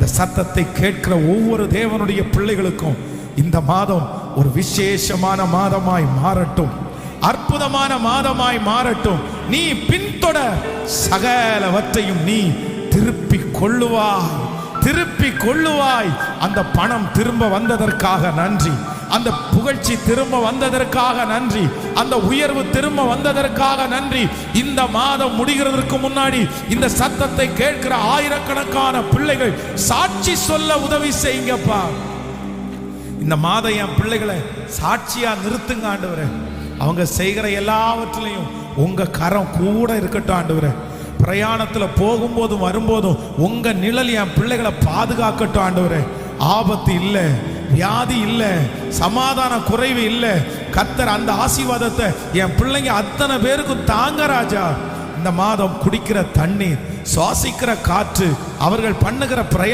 இந்த சத்தத்தை கேட்கிற ஒவ்வொரு தேவனுடைய பிள்ளைகளுக்கும் இந்த மாதம் ஒரு விசேஷமான மாதமாய் மாறட்டும், அற்புதமான மாதமாய் மாறட்டும். நீ பின்தொடர், சகலவற்றையும் நீ திருப்பிக் கொள்ளுவாய். அந்த பணம் திரும்ப வந்ததற்காக நன்றி, அந்த புகழ்ச்சி திரும்ப வந்ததற்காக நன்றி, அந்த உயர்வு திரும்ப வந்ததற்காக நன்றி. இந்த மாதம் முடிகிறதற்கு முன்னாடி இந்த சத்தத்தை கேட்கிற ஆயிரக்கணக்கான பிள்ளைகள் சாட்சி சொல்ல உதவி செய்யுங்கப்பா. இந்த மாதம் என் பிள்ளைகளை சாட்சியா நிறுத்துங்க ஆண்டவரே. அவங்க செய்கிற எல்லாவற்றிலையும் உங்க கரம் கூட இருக்கட்டும் ஆண்டவரே. பிரயாணத்தில் போகும்போதும் வரும்போதும் உங்க நிழல் என் பிள்ளைகளை பாதுகாக்கட்டும் ஆண்டவரே. ஆபத்து இல்லை, வியாதி இல்லை, சமாதான குறைவு இல்லை. கர்த்தர் அந்த ஆசீர்வாதத்தை என் பிள்ளைங்க அத்தனை பேருக்கும் தாங்க ராஜா. இந்த மாதம் குடிக்கிற தண்ணீர், சுவாசிக்கிற காற்று, அவர்கள் பண்ணுகிற பிரயாணம்